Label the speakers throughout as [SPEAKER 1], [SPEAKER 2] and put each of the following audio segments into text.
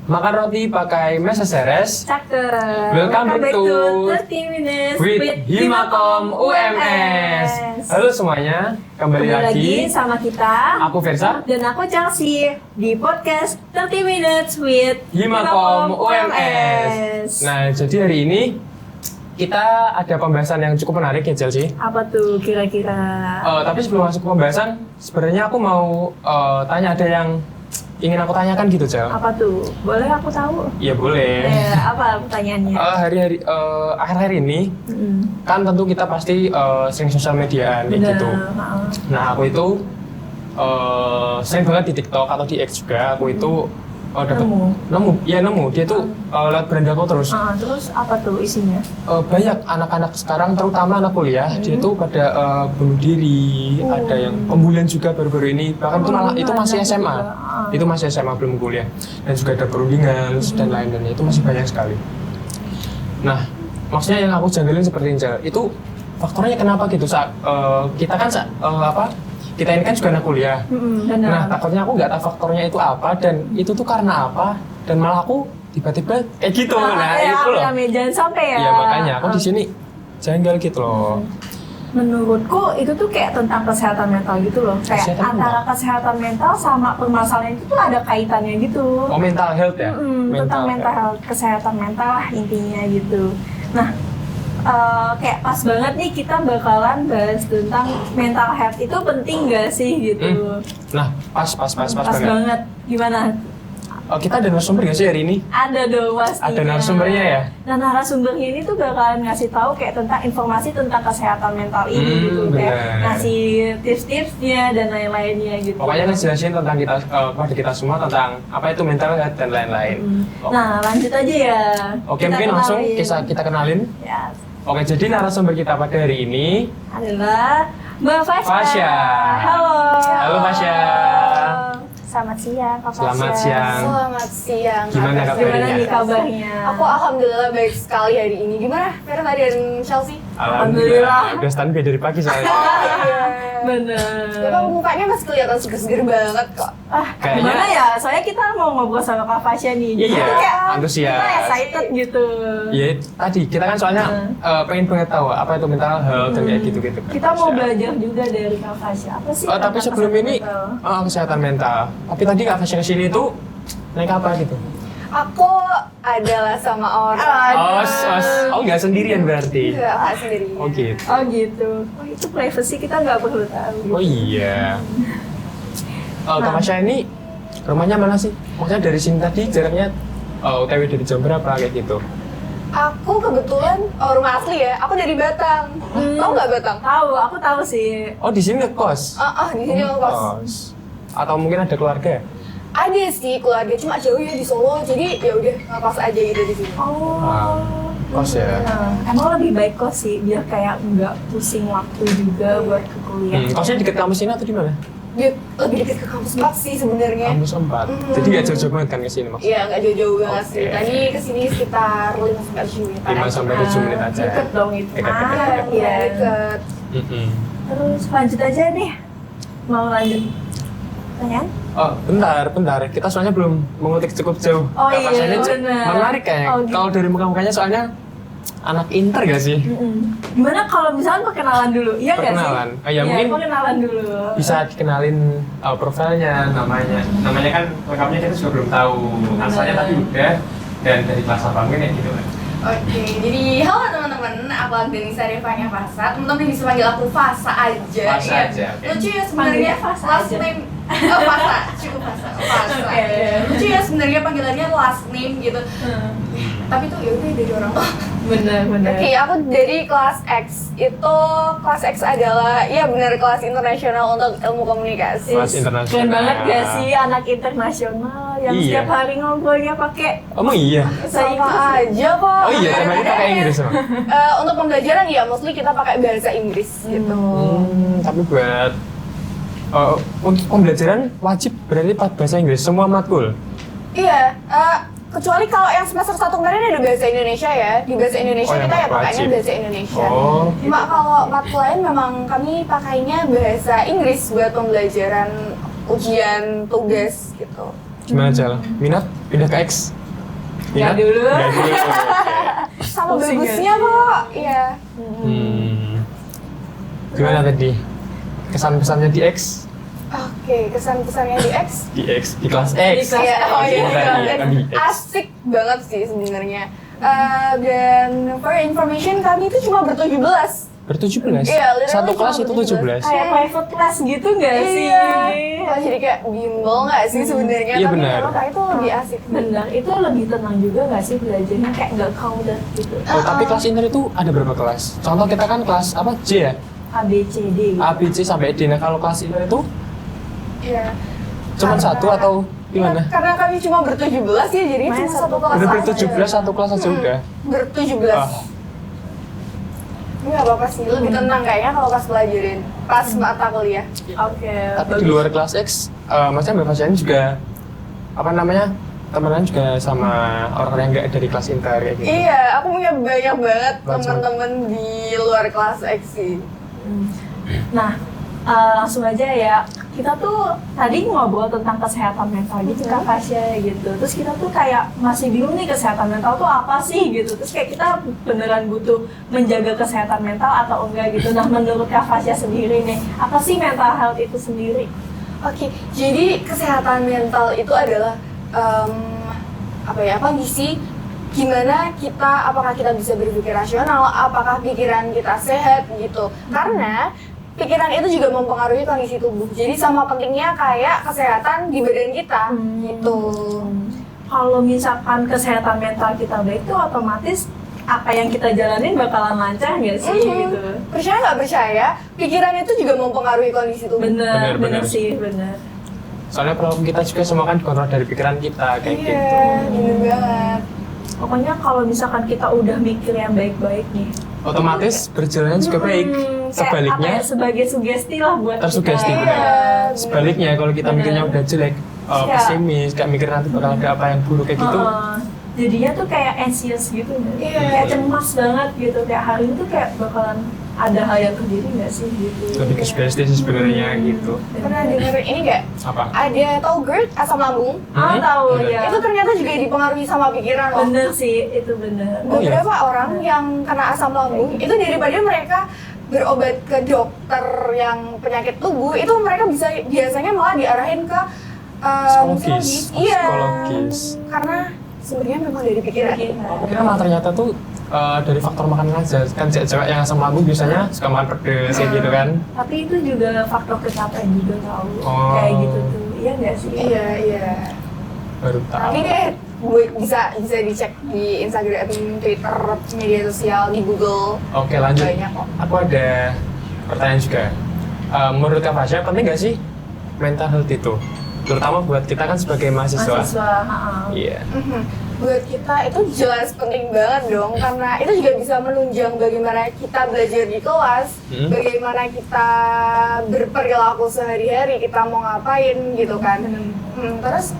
[SPEAKER 1] Makan roti pakai meseseres.
[SPEAKER 2] Cakep.
[SPEAKER 1] Welcome back to
[SPEAKER 2] 30 Minutes
[SPEAKER 1] with Himakom UMS. Halo semuanya, kembali lagi
[SPEAKER 2] sama kita.
[SPEAKER 1] Aku Versa
[SPEAKER 2] Dan aku Chelsea di podcast 30 Minutes with
[SPEAKER 1] Himakom UMS. Nah, jadi hari ini kita ada pembahasan yang cukup menarik ya, Chelsea.
[SPEAKER 2] Apa tuh kira-kira?
[SPEAKER 1] Tapi sebelum masuk ke pembahasan, sebenarnya aku mau tanya, ada yang ingin aku tanyakan gitu, Cel.
[SPEAKER 2] Apa tuh? Boleh aku tahu?
[SPEAKER 1] Iya boleh.
[SPEAKER 2] Apa pertanyaannya?
[SPEAKER 1] Akhir-akhir ini kan tentu kita pasti sering sosial mediaan kayak gitu. Nah aku itu sering banget di TikTok atau di X juga. Aku itu nemu. Dia tuh lewat beranda aku terus.
[SPEAKER 2] Terus apa tuh isinya?
[SPEAKER 1] Banyak anak-anak sekarang, terutama anak kuliah, dia tuh pada bunuh diri. Ada yang pembulian juga baru-baru ini. Bahkan itu masih SMA. Itu masih SMA, belum kuliah. Dan juga ada perundingan dan lain-lainnya. Itu masih banyak sekali. Nah, maksudnya yang aku janggalin seperti ini, itu faktornya kenapa gitu? Kita kan kita ini kan juga anak kuliah. Nah, takutnya aku nggak tahu faktornya itu apa dan itu tuh karena apa, dan malah aku tiba-tiba kayak gitu. Itu loh.
[SPEAKER 2] Jangan sampai ya.
[SPEAKER 1] Iya, makanya aku di sini janggal gitu loh.
[SPEAKER 2] Menurutku itu tuh kayak tentang kesehatan mental gitu loh. Kayak antara kesehatan mental sama permasalahan itu tuh ada kaitannya gitu.
[SPEAKER 1] Oh, mental health ya?
[SPEAKER 2] Tentang mental health, kesehatan mental lah intinya gitu. Nah, kayak pas banget nih kita bakalan bahas tentang mental health, itu penting gak sih gitu.
[SPEAKER 1] Nah, pas
[SPEAKER 2] banget. Gimana?
[SPEAKER 1] Kita ada narasumber gak sih hari ini?
[SPEAKER 2] Ada dong pastinya.
[SPEAKER 1] Ada narasumbernya ya?
[SPEAKER 2] Nah, narasumbernya ini tuh bakalan ngasih tahu kayak tentang informasi tentang kesehatan mental ini gitu. Kayak ngasih tips-tipsnya dan lain-lainnya gitu.
[SPEAKER 1] Pokoknya ngejelasin tentang kita, kepada kita semua tentang apa itu mental health dan lain-lain.
[SPEAKER 2] Nah, lanjut aja ya.
[SPEAKER 1] Oke, mungkin langsung kita kenalin.
[SPEAKER 2] Ya.
[SPEAKER 1] Oke, jadi narasumber kita pada hari ini
[SPEAKER 2] adalah Mbak Fasya. Halo
[SPEAKER 1] Fasya.
[SPEAKER 2] Selamat siang, Kak Fasya.
[SPEAKER 1] Selamat siang.
[SPEAKER 3] Selamat siang.
[SPEAKER 1] Gimana
[SPEAKER 2] nih kabarnya?
[SPEAKER 3] Aku alhamdulillah baik sekali hari ini. Gimana Versa dan Chelsea?
[SPEAKER 1] Alhamdulillah. Udah standby dari pagi soalnya.
[SPEAKER 2] Bener.
[SPEAKER 3] Kalau mukanya masih kelihatan seger-seger banget kok.
[SPEAKER 2] Gimana ya? Soalnya kita mau ngobrol sama Kak Fasya nih.
[SPEAKER 1] Iya,
[SPEAKER 2] kayak
[SPEAKER 1] antusias.
[SPEAKER 2] Kita excited gitu.
[SPEAKER 1] Iya, tadi kita kan soalnya pengen banget tahu apa itu mental health dan kayak gitu-gitu.
[SPEAKER 2] Kita mau belajar juga dari Kak Fasya. Apa sih?
[SPEAKER 1] Tapi sebelum ini kesehatan mental. Tapi tadi Kak Fasya kesini itu naik apa gitu?
[SPEAKER 3] Aku adalah sama orang.
[SPEAKER 1] Oh, nggak sendirian berarti?
[SPEAKER 3] Nggak sendirian.
[SPEAKER 1] Oh gitu.
[SPEAKER 2] Oh gitu. Oh itu privacy kita nggak perlu tahu. Gitu.
[SPEAKER 1] Oh iya. Kak Fasya ini rumahnya mana sih? Maksudnya dari sini tadi jaraknya OTW dari jam berapa kayak gitu?
[SPEAKER 3] Aku kebetulan rumah asli ya. Aku dari Batang. Tahu nggak Batang?
[SPEAKER 2] Tahu, aku tahu sih.
[SPEAKER 1] Oh, di sini ngekos?
[SPEAKER 3] Di sini ngekos.
[SPEAKER 1] Atau mungkin ada keluarga?
[SPEAKER 3] Ada sih keluarga, cuma jauh ya di Solo. Jadi ya udah ngekos aja gitu di sini.
[SPEAKER 1] Kos ya.
[SPEAKER 2] Emang lebih baik kos sih, biar kayak nggak pusing waktu juga buat ke kuliah.
[SPEAKER 1] Kosnya dekat kampus ini atau di mana?
[SPEAKER 3] Dia lebih dekat ke kampus 4 sih sebenarnya.
[SPEAKER 1] Kampus 4. Jadi nggak jauh-jauh banget kan ke sini maksudnya?
[SPEAKER 3] Iya, nggak jauh-jauh banget sih. Tadi kesini sekitar 5-7 menit.
[SPEAKER 1] 5-7 menit aja.
[SPEAKER 2] Deket dong itu.
[SPEAKER 3] Iya, deket.
[SPEAKER 2] Terus lanjut aja nih. Mau lanjut pertanyaan?
[SPEAKER 1] Oh, bentar. Kita soalnya belum mengutik cukup jauh.
[SPEAKER 2] Oh iya,
[SPEAKER 1] ini
[SPEAKER 2] benar.
[SPEAKER 1] menarik kayaknya.
[SPEAKER 2] Oh, gitu.
[SPEAKER 1] Kalau dari muka-mukanya soalnya anak inter gak sih?
[SPEAKER 2] Gimana kalau misalnya perkenalan dulu? Iya nggak sih?
[SPEAKER 1] Perkenalan? Ya, mungkin
[SPEAKER 2] perkenalan dulu.
[SPEAKER 1] Bisa dikenalin profilnya, namanya. Namanya kan lengkapnya kita juga belum tahu. Asalnya tapi udah, dan dari kelas apa mungkin ya gitu kan.
[SPEAKER 3] Oke, jadi halo teman-teman, aku Agdenisa Revanya Fasa. Teman-teman bisa panggil aku Fasa aja.
[SPEAKER 1] Fasa aja, oke.
[SPEAKER 3] Lucu ya sebenarnya last name. Fasa, cukup Fasa. Lucu ya sebenarnya panggilannya last name gitu. Tapi tuh ya udah dari orang tua.
[SPEAKER 2] Bener.
[SPEAKER 3] Oke, aku dari kelas X. Kelas X adalah ya benar kelas internasional untuk ilmu komunikasi.
[SPEAKER 1] Kelas internasional.
[SPEAKER 2] Keren banget gak sih anak internasional yang setiap hari ngobrolnya pakai
[SPEAKER 1] iya?
[SPEAKER 3] Sama aja kok.
[SPEAKER 1] Oh iya, temanya pakai Inggris emang?
[SPEAKER 3] Untuk pembelajaran ya mostly kita pakai bahasa Inggris gitu.
[SPEAKER 1] Tapi buat untuk pembelajaran wajib berarti bahasa Inggris semua matkul?
[SPEAKER 3] Iya, kecuali kalau yang semester 1 kemarin ada bahasa Indonesia ya. Di bahasa Indonesia kita ya pakainya bahasa Indonesia. Cuma kalau matkul lain memang kami pakainya bahasa Inggris buat pembelajaran ujian tugas gitu.
[SPEAKER 1] Gimana Cel? Minat? Pindah ke X?
[SPEAKER 2] Nggak dulu.
[SPEAKER 1] Nggak dulu.
[SPEAKER 3] Sama
[SPEAKER 2] Pusing
[SPEAKER 3] bagusnya
[SPEAKER 2] nggak sih?
[SPEAKER 3] kok, iya.
[SPEAKER 1] Gimana tadi? Kesan-pesannya di X?
[SPEAKER 3] Oke, kesan-kesannya di X.
[SPEAKER 1] Di kelas X.
[SPEAKER 2] Di kelas
[SPEAKER 3] Iya, oh iya,
[SPEAKER 1] Tadi, kan di X.
[SPEAKER 3] asik banget sih sebenarnya. Dan for information kami itu cuma ber-17.
[SPEAKER 1] Ber-17?
[SPEAKER 3] Iya, literally
[SPEAKER 1] Satu kelas
[SPEAKER 3] cuma
[SPEAKER 1] itu 17?
[SPEAKER 2] Kayak private class gitu nggak sih?
[SPEAKER 3] Iya. Wah, jadi kayak bimbel nggak sih sebenarnya?
[SPEAKER 1] Iya,
[SPEAKER 3] Tapi
[SPEAKER 1] benar.
[SPEAKER 3] kenapa itu lebih asik.
[SPEAKER 2] Benar, itu lebih tenang juga nggak sih belajarnya kayak nggak crowded gitu.
[SPEAKER 1] Oh, tapi kelas inter itu ada berapa kelas? Contoh kita kan kelas apa J ya?
[SPEAKER 2] A B C D gitu.
[SPEAKER 1] A, B, C sampai D. Nah kalau kelas inter itu
[SPEAKER 3] Iya.
[SPEAKER 1] cuma
[SPEAKER 3] Karena-
[SPEAKER 1] satu atau gimana?
[SPEAKER 3] Ya, karena kami cuma ber-17 ya, jadi
[SPEAKER 2] Main
[SPEAKER 3] cuma
[SPEAKER 2] satu
[SPEAKER 3] satu kelas.
[SPEAKER 1] Udah
[SPEAKER 3] aja.
[SPEAKER 1] ber-17 satu kelas aja udah.
[SPEAKER 3] Ber-17.
[SPEAKER 1] Ah.
[SPEAKER 3] Ini nggak apa-apa sih, lebih tenang kayaknya kalau pas pelajarin pas mata kuliah.
[SPEAKER 2] Oke.
[SPEAKER 1] Tapi di luar kelas X, maksudnya Mbak Fasya ini juga apa namanya temenan juga sama orang yang nggak dari kelas inter kayak gitu.
[SPEAKER 3] Iya, aku punya banyak banget
[SPEAKER 1] Banyak.
[SPEAKER 3] teman-teman di luar kelas X sih.
[SPEAKER 2] Nah, langsung aja ya. Kita tuh tadi ngobrol tentang kesehatan mental gitu Kak Fasya gitu. Terus kita tuh kayak masih bingung nih kesehatan mental tuh apa sih gitu. Terus kayak kita beneran butuh menjaga kesehatan mental atau enggak gitu. Nah, menurut Kak Fasya sendiri nih, apa sih mental health itu sendiri?
[SPEAKER 3] Oke, jadi kesehatan mental itu adalah kondisi gimana kita, apakah kita bisa berpikir rasional, apakah pikiran kita sehat gitu. Karena pikiran itu juga mempengaruhi kondisi tubuh. Jadi sama pentingnya kayak kesehatan di badan kita gitu.
[SPEAKER 2] Kalau misalkan kesehatan mental kita baik tuh otomatis apa yang kita jalanin bakalan lancar nggak sih gitu.
[SPEAKER 3] Percaya nggak percaya, pikiran itu juga mempengaruhi kondisi tubuh.
[SPEAKER 2] Bener
[SPEAKER 1] Bener.
[SPEAKER 2] sih, bener.
[SPEAKER 1] Soalnya problem kita juga semua kan dikontrol dari pikiran kita kayak gitu.
[SPEAKER 3] Iya, bener banget.
[SPEAKER 2] Pokoknya kalau misalkan kita udah mikir yang baik-baik nih,
[SPEAKER 1] Otomatis berjalannya juga baik.
[SPEAKER 2] kayak
[SPEAKER 1] Sebaliknya
[SPEAKER 2] apa ya, sebagai sugesti lah buat
[SPEAKER 1] tersugesti
[SPEAKER 2] kita.
[SPEAKER 1] benar.
[SPEAKER 3] Iya,
[SPEAKER 1] Sebaliknya kalau kita
[SPEAKER 2] Benar.
[SPEAKER 1] mikirnya udah jelek,
[SPEAKER 2] Iya.
[SPEAKER 1] pesimis, kayak mikir nanti bakal ada apa yang buruk kayak gitu.
[SPEAKER 2] Jadinya tuh kayak anxious gitu,
[SPEAKER 3] Iya.
[SPEAKER 2] kayak cemas banget gitu. Kayak hari ini tuh kayak bakalan ada hal yang terjadi nggak sih gitu.
[SPEAKER 1] Lebih ke sugesti sih sebenarnya gitu.
[SPEAKER 3] Pernah denger ini nggak?
[SPEAKER 1] Apa?
[SPEAKER 3] Ada tahu GERD, asam lambung?
[SPEAKER 2] Tahu
[SPEAKER 1] Bener.
[SPEAKER 2] ya.
[SPEAKER 3] Itu ternyata juga dipengaruhi sama pikiran loh.
[SPEAKER 2] Bener sih, itu bener.
[SPEAKER 1] Oh, iya?
[SPEAKER 3] Beberapa orang yang kena asam lambung itu daripada mereka berobat ke dokter yang penyakit tubuh, itu mereka biasanya malah diarahin ke
[SPEAKER 1] Psikologis.
[SPEAKER 3] Iya.
[SPEAKER 1] Psikologis.
[SPEAKER 3] Karena sebenarnya memang dari pikiran.
[SPEAKER 1] Kira malah ternyata tuh dari faktor makanan aja. Kan cewek yang asam lambung biasanya suka makan pedes kayak gitu kan.
[SPEAKER 2] Tapi itu juga faktor kecapean juga tahu.
[SPEAKER 1] Oh.
[SPEAKER 2] Kayak gitu tuh. Iya nggak sih?
[SPEAKER 3] Iya.
[SPEAKER 1] Baru tahu.
[SPEAKER 3] Tapi deh, bisa dicek di Instagram, Twitter, media sosial, di Google.
[SPEAKER 1] Oke lanjut.
[SPEAKER 3] Banyak kok.
[SPEAKER 1] Aku ada pertanyaan juga. Menurut Kak Fasya penting nggak sih mental health itu? Terutama buat kita kan sebagai mahasiswa. Iya.
[SPEAKER 3] Buat kita itu jelas penting banget dong, karena itu juga bisa menunjang bagaimana kita belajar di kelas, bagaimana kita berperilaku sehari-hari, kita mau ngapain gitu kan. Terus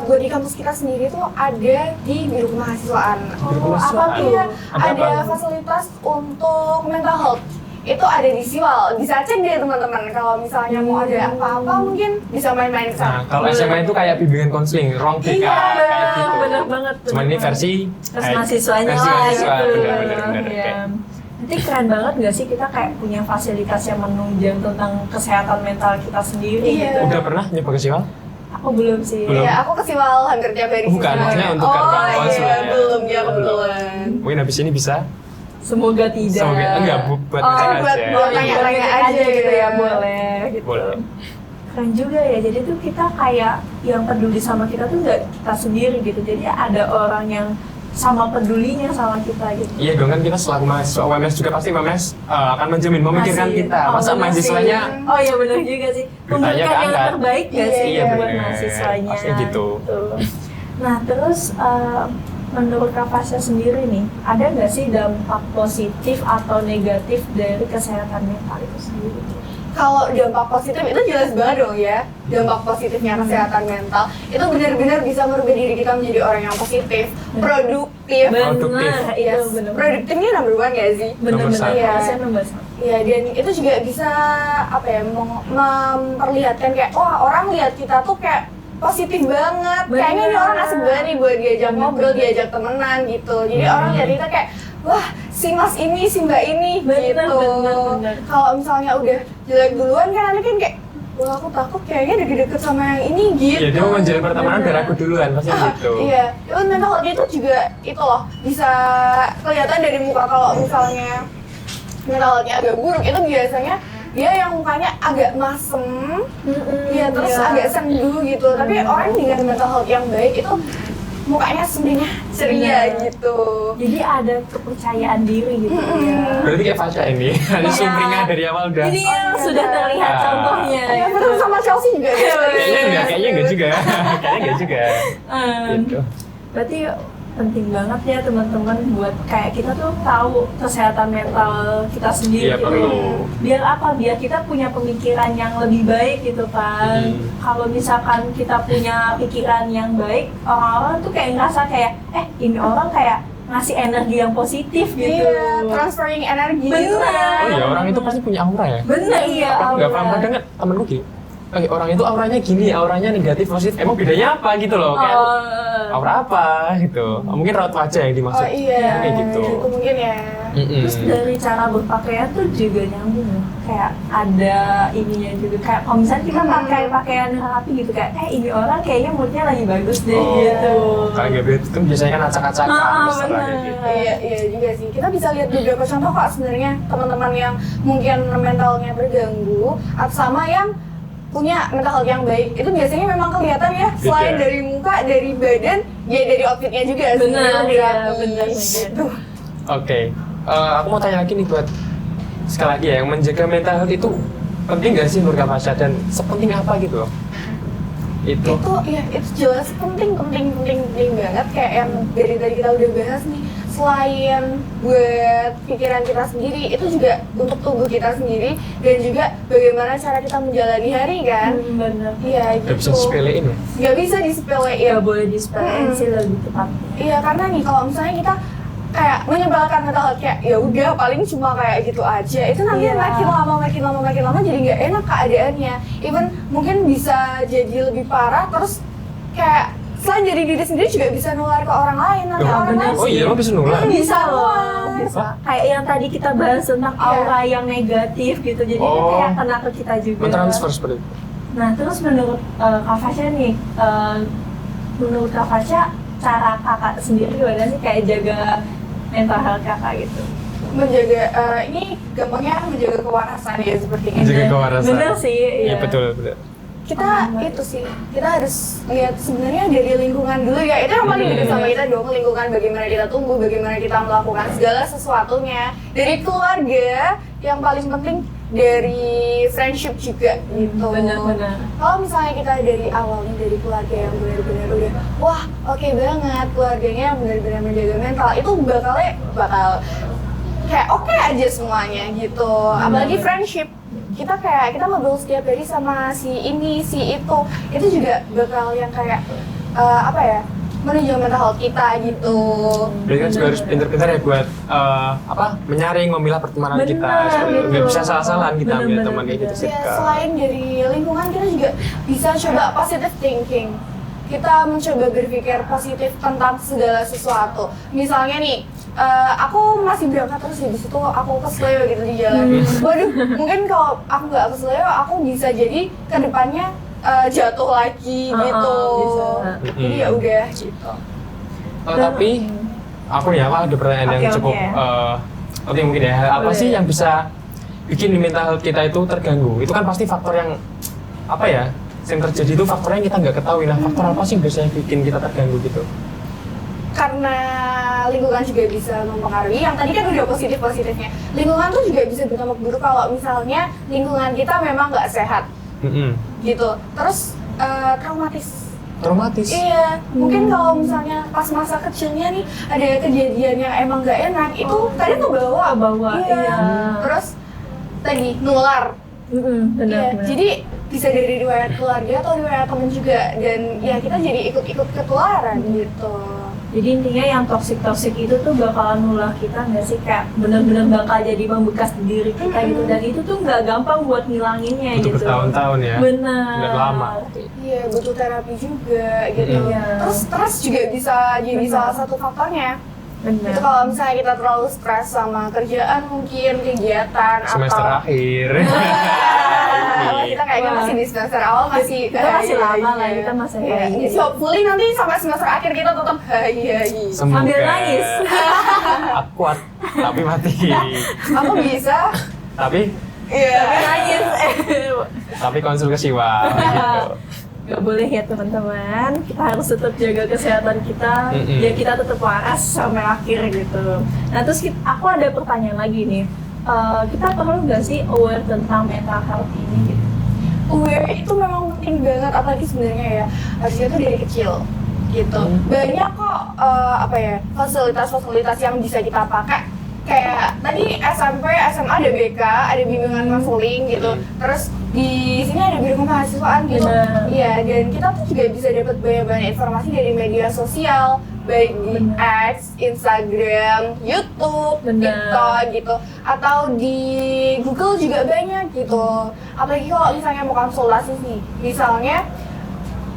[SPEAKER 3] buat di kampus kita sendiri tuh ada di Biro Kemahasiswaan.
[SPEAKER 1] Biro Kemahasiswaan.
[SPEAKER 3] Iya,
[SPEAKER 1] Ada
[SPEAKER 3] ada
[SPEAKER 1] apa?
[SPEAKER 3] fasilitas untuk mental health. Itu ada di Siwal, bisa cek deh teman-teman. Kalau misalnya mau ada apa-apa mungkin bisa main-main ke
[SPEAKER 1] Nah,
[SPEAKER 3] sana.
[SPEAKER 1] kalau SMA itu kayak bimbingan konseling, ruang BK
[SPEAKER 3] Iya,
[SPEAKER 1] kayak gitu.
[SPEAKER 2] Bener banget.
[SPEAKER 1] Cuman ini versi
[SPEAKER 2] Terus mahasiswanya
[SPEAKER 1] versi
[SPEAKER 2] lah
[SPEAKER 1] mahasiswa,
[SPEAKER 2] gitu.
[SPEAKER 1] benar.
[SPEAKER 2] Iya. Nanti keren banget nggak sih kita kayak punya fasilitas yang menunjang tentang kesehatan mental kita sendiri
[SPEAKER 3] Iya.
[SPEAKER 2] gitu.
[SPEAKER 1] Udah pernah nyoba ke Siwal?
[SPEAKER 2] Aku belum sih.
[SPEAKER 1] Belum.
[SPEAKER 3] Iya, aku ke Siwal hampir tiap hari.
[SPEAKER 1] Bukan,
[SPEAKER 3] sih.
[SPEAKER 1] maksudnya untuk kampus
[SPEAKER 3] iya,
[SPEAKER 1] lah ya.
[SPEAKER 3] belum ya kebetulan.
[SPEAKER 1] Mungkin habis ini bisa.
[SPEAKER 2] Semoga tidak.
[SPEAKER 1] Semoga enggak buat
[SPEAKER 2] Oh,
[SPEAKER 1] ngecek
[SPEAKER 3] buat-
[SPEAKER 1] aja.
[SPEAKER 3] buat tanya-tanya aja gitu ya.
[SPEAKER 2] boleh gitu.
[SPEAKER 1] Boleh.
[SPEAKER 2] Keren juga ya, jadi tuh kita kayak yang peduli sama kita tuh nggak kita sendiri gitu. Jadi ada orang yang sama pedulinya sama kita gitu.
[SPEAKER 1] Iya dong kan kita selaku mahasiswa UMS juga pasti UMS akan menjamin memikirkan
[SPEAKER 2] Masih.
[SPEAKER 1] kita.
[SPEAKER 2] Oh,
[SPEAKER 1] Masa
[SPEAKER 2] bener
[SPEAKER 1] mahasiswanya
[SPEAKER 2] sih. Oh iya benar juga sih.
[SPEAKER 1] Bertanya
[SPEAKER 2] Memberikan yang
[SPEAKER 1] keangkat.
[SPEAKER 2] terbaik nggak sih
[SPEAKER 3] Iya,
[SPEAKER 2] buat
[SPEAKER 1] bener.
[SPEAKER 2] mahasiswanya?
[SPEAKER 1] Pasti gitu.
[SPEAKER 2] Nah terus menurut Kak Fasya sendiri nih, ada nggak sih dampak positif atau negatif dari kesehatan mental itu sendiri?
[SPEAKER 3] Kalau dampak positif itu jelas banget dong ya. Dampak positifnya kesehatan mental itu benar-benar bisa merubah diri kita menjadi orang yang positif, produktif.
[SPEAKER 1] Produktif.
[SPEAKER 2] Benar, itu
[SPEAKER 3] Yes.
[SPEAKER 2] benar.
[SPEAKER 3] Produktifnya number one gak sih?
[SPEAKER 2] Benar-benar
[SPEAKER 1] satu.
[SPEAKER 2] harusnya nomor satu.
[SPEAKER 3] Iya, dan itu juga bisa apa ya memperlihatkan kayak wah orang lihat kita tuh kayak positif banget.
[SPEAKER 2] Bener.
[SPEAKER 3] Kayaknya ini orang asik banget nih buat diajak ngobrol, diajak temenan gitu. Jadi orang jadi kita kayak, wah si mas ini, si mbak ini
[SPEAKER 2] Bener,
[SPEAKER 3] gitu.
[SPEAKER 2] bener.
[SPEAKER 3] Kalau misalnya udah jelek duluan kan nanti kan kayak, wah aku takut kayaknya deket-deket sama yang ini gitu.
[SPEAKER 1] Ya dia mau menjalin pertemanan biar aku duluan pasti gitu.
[SPEAKER 3] Iya, itu mental health itu juga itu loh bisa kelihatan dari muka. Kalau misalnya mental health-nya agak buruk itu biasanya dia yang mukanya agak masem, iya terus agak sendu gitu. Tapi orang dengan mental health yang baik itu mukanya sebenarnya ceria gitu.
[SPEAKER 2] Jadi ada kepercayaan diri gitu ya.
[SPEAKER 1] Berarti kayak Fasya ini, ada sumringah dari awal udah.
[SPEAKER 2] Jadi sudah terlihat
[SPEAKER 1] Ah.
[SPEAKER 2] contohnya.
[SPEAKER 3] Ya betul sama Chelsea juga.
[SPEAKER 1] Kayaknya enggak juga. Kayaknya enggak juga. Gitu.
[SPEAKER 2] Berarti penting banget ya teman-teman buat kayak kita tuh tahu kesehatan mental kita sendiri
[SPEAKER 1] Iya,
[SPEAKER 2] gitu.
[SPEAKER 1] perlu.
[SPEAKER 2] Biar apa? Biar kita punya pemikiran yang lebih baik gitu kan. Kalau misalkan kita punya pikiran yang baik, orang-orang tuh kayak ngerasa kayak ini orang kayak ngasih energi yang positif gitu.
[SPEAKER 3] Iya, transferring energi
[SPEAKER 2] Bener.
[SPEAKER 3] gitu kan.
[SPEAKER 1] Oh iya, orang itu pasti punya aura ya.
[SPEAKER 2] Bener iya.
[SPEAKER 1] Aku nggak pernah
[SPEAKER 2] aura.
[SPEAKER 1] dengar temenku gitu. Orang itu auranya gini, auranya negatif positif. Emang bedanya apa gitu loh? Kayak aura apa gitu? Mungkin raut wajah yang dimaksud.
[SPEAKER 3] Oh iya,
[SPEAKER 1] Kayak gitu.
[SPEAKER 3] itu mungkin ya.
[SPEAKER 2] Terus dari cara berpakaian tuh juga nyambung ya. Kayak ada ininya juga. Kayak kalau misalnya kita pakai pakaian yang rapi gitu kayak ini orang kayaknya moodnya lagi bagus deh gitu.
[SPEAKER 1] Kalau GBT itu biasanya kan acak-acakan, misalnya
[SPEAKER 2] bener.
[SPEAKER 1] kayak gitu.
[SPEAKER 3] Iya juga sih. Kita bisa lihat beberapa contoh kok sebenarnya teman-teman yang mungkin mentalnya terganggu atau sama yang punya mental health yang baik. Itu biasanya memang kelihatan ya, selain dari muka, dari badan, ya dari outfitnya juga sih.
[SPEAKER 2] Bener,
[SPEAKER 3] Itu
[SPEAKER 2] iya,
[SPEAKER 3] rapi.
[SPEAKER 2] bener.
[SPEAKER 3] Gitu.
[SPEAKER 1] Oke, aku mau tanya lagi nih buat sekali lagi ya, yang menjaga mental health itu penting nggak sih menurut Kak Fasya dan sepenting apa gitu loh? Itu.
[SPEAKER 3] Itu jelas penting banget kayak yang dari tadi kita udah bahas nih. Selain buat pikiran kita sendiri, itu juga untuk tubuh kita sendiri dan juga bagaimana cara kita menjalani hari kan.
[SPEAKER 2] Bener.
[SPEAKER 3] Iya
[SPEAKER 1] Nggak bisa
[SPEAKER 3] gitu.
[SPEAKER 1] disepelein ya?
[SPEAKER 3] Nggak bisa disepelein.
[SPEAKER 2] Gak boleh disepelein sih lebih tepatnya.
[SPEAKER 3] Iya karena nih kalau misalnya kita kayak menyebalkan mental health kayak ya udah paling cuma kayak gitu aja, itu nanti
[SPEAKER 2] Iya.
[SPEAKER 3] makin lama jadi nggak enak keadaannya. Even mungkin bisa jadi lebih parah, terus kayak selain jadi diri sendiri juga bisa nular ke orang lain nanti
[SPEAKER 1] Oh,
[SPEAKER 3] orang
[SPEAKER 2] bener.
[SPEAKER 3] lain
[SPEAKER 1] Oh iya, emang bisa nular?
[SPEAKER 2] Bisa loh, bisa. Kayak yang tadi kita bahas tentang aura yang negatif gitu, jadi kayak kena ke kita juga.
[SPEAKER 1] Mentransfer seperti itu.
[SPEAKER 2] Nah terus menurut Kak Fasya nih, menurut Kak Fasya cara kakak sendiri gimana sih kayak jaga mental health kakak gitu?
[SPEAKER 3] menjaga ini gampangnya menjaga kewarasan ya seperti ini.
[SPEAKER 1] Menjaga kewarasan.
[SPEAKER 2] Bener sih,
[SPEAKER 1] Iya betul.
[SPEAKER 3] Kita itu sih, kita harus lihat sebenarnya dari lingkungan dulu ya. Itu yang paling dekat sama kita dong, lingkungan bagaimana kita tumbuh, bagaimana kita melakukan segala sesuatunya. Dari keluarga, yang paling penting dari friendship juga gitu.
[SPEAKER 2] Benar-benar.
[SPEAKER 3] Kalau misalnya kita dari awalnya dari keluarga yang benar-benar udah wah oke banget, keluarganya yang benar-benar menjaga mental, itu bakal kayak oke aja semuanya gitu. Apalagi friendship, kita ngobrol setiap hari sama si ini si itu juga bakal yang kayak apa ya, menunjang mental health kita gitu.
[SPEAKER 1] Berarti kan juga harus pintar-pintar ya buat menyaring, memilah pertemanan
[SPEAKER 2] Bener,
[SPEAKER 1] kita. Nggak
[SPEAKER 2] gitu.
[SPEAKER 1] bisa salah-salahan kita ambil
[SPEAKER 2] Bener,
[SPEAKER 1] teman kayak gitu sih.
[SPEAKER 3] Ya, selain dari lingkungan, kita juga bisa coba positive thinking. Kita mencoba berpikir positif tentang segala sesuatu. Misalnya nih, aku masih berangkat terus habis itu aku kesleo gitu di jalan. Waduh, mungkin kalau aku nggak kesleo, aku bisa jadi kedepannya jatuh lagi gitu.
[SPEAKER 2] bisa.
[SPEAKER 3] Jadi ya udah gitu.
[SPEAKER 1] Tapi aku ada pertanyaan yang
[SPEAKER 2] Oke,
[SPEAKER 1] cukup penting mungkin ya. Apa
[SPEAKER 2] Boleh.
[SPEAKER 1] sih yang bisa bikin mental health kita itu terganggu? Itu kan pasti faktor yang yang terjadi itu faktornya kita nggak ketahui. Nah, faktor apa sih yang biasanya bikin kita terganggu gitu?
[SPEAKER 3] Karena lingkungan juga bisa mempengaruhi. Yang tadi kan udah positifnya. Lingkungan tuh juga bisa berdampak buruk kalau misalnya lingkungan kita memang nggak sehat gitu. Terus traumatis. Iya, mungkin kalau misalnya pas masa kecilnya nih ada kejadian yang emang nggak enak, itu tadi tuh bawa.
[SPEAKER 2] Iya.
[SPEAKER 3] Terus tadi nular.
[SPEAKER 2] Benar.
[SPEAKER 3] Iya, jadi bisa dari riwayat keluarga atau riwayat temen juga, dan ya kita jadi ikut ketularan gitu.
[SPEAKER 2] Jadi intinya yang toxic itu tuh bakalan nulah kita nggak sih, kayak bener-bener bakal jadi membekas di diri kita gitu, dan itu tuh nggak gampang buat ngilanginnya
[SPEAKER 1] Untuk
[SPEAKER 2] gitu.
[SPEAKER 1] bertahun-tahun ya.
[SPEAKER 2] Benar.
[SPEAKER 1] Nggak lama.
[SPEAKER 3] Iya, butuh terapi juga gitu.
[SPEAKER 2] Iya.
[SPEAKER 3] Terus stres juga bisa jadi salah satu faktornya.
[SPEAKER 2] Benar.
[SPEAKER 3] Itu kalau misalnya kita terlalu stres sama kerjaan mungkin, kegiatan
[SPEAKER 1] Semester
[SPEAKER 3] atau
[SPEAKER 1] akhir.
[SPEAKER 3] Kalau kita kayaknya masih di semester awal masih
[SPEAKER 2] Kita masih lama lah,
[SPEAKER 3] iya.
[SPEAKER 2] kita masih
[SPEAKER 3] Iya,
[SPEAKER 2] kayak
[SPEAKER 3] jadi
[SPEAKER 2] gitu.
[SPEAKER 3] hopefully nanti sampai semester akhir kita tetap hai.
[SPEAKER 1] Semoga.
[SPEAKER 2] Sambil nangis.
[SPEAKER 1] Aku kuat, tapi mati.
[SPEAKER 3] Aku bisa.
[SPEAKER 1] Tapi
[SPEAKER 3] Iya.
[SPEAKER 2] Nangis.
[SPEAKER 1] tapi konsul ke Siwa. Gitu.
[SPEAKER 2] Gak boleh ya teman-teman, kita harus tetap jaga kesehatan kita,
[SPEAKER 1] Mm-mm.
[SPEAKER 2] biar kita tetap waras sampai akhir gitu. Nah terus aku ada pertanyaan lagi nih, kita perlu nggak sih aware tentang mental health ini gitu?
[SPEAKER 3] Aware itu memang penting banget, apalagi sebenarnya ya harusnya tuh dari kecil gitu. Banyak kok fasilitas-fasilitas yang bisa kita pakai. Kayak tadi SMP, SMA ada BK, ada bimbingan konseling gitu. Terus di sini ada biro kemahasiswaan gitu.
[SPEAKER 2] Benar.
[SPEAKER 3] Iya, dan kita tuh juga bisa dapat banyak informasi dari media sosial, baik di X, Instagram, YouTube,
[SPEAKER 2] Benar.
[SPEAKER 3] TikTok gitu, atau di Google juga banyak gitu. Apalagi kalau misalnya mau konsultasi sih, misalnya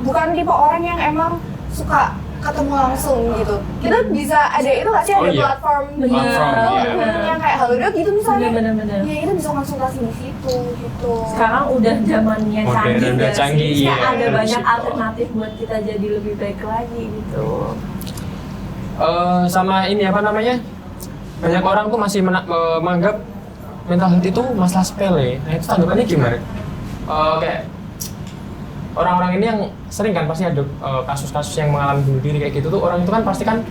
[SPEAKER 3] bukan tipe orang yang emang suka ketemu langsung gitu. Kita bisa ada itu nggak sih, ada
[SPEAKER 1] Oh, iya.
[SPEAKER 3] platform
[SPEAKER 1] Platform, iya.
[SPEAKER 3] yang kayak Halodoc gitu misalnya.
[SPEAKER 2] Benar-benar.
[SPEAKER 3] Ya kita bisa konsultasi di situ gitu.
[SPEAKER 2] Sekarang udah zamannya
[SPEAKER 1] Modern,
[SPEAKER 2] canggih,
[SPEAKER 1] udah
[SPEAKER 2] nggak sih?
[SPEAKER 1] canggih,
[SPEAKER 2] Kayak
[SPEAKER 1] iya.
[SPEAKER 2] ada banyak
[SPEAKER 1] Betul.
[SPEAKER 2] alternatif buat kita jadi lebih baik lagi gitu.
[SPEAKER 1] Sama ini apa namanya? Banyak orang tuh masih menganggap mental health itu masalah sepele. Nah itu tanggapannya gimana? Kayak orang-orang ini yang sering kan pasti ada kasus-kasus yang mengalami bunuh diri kayak gitu tuh, orang itu kan pasti kan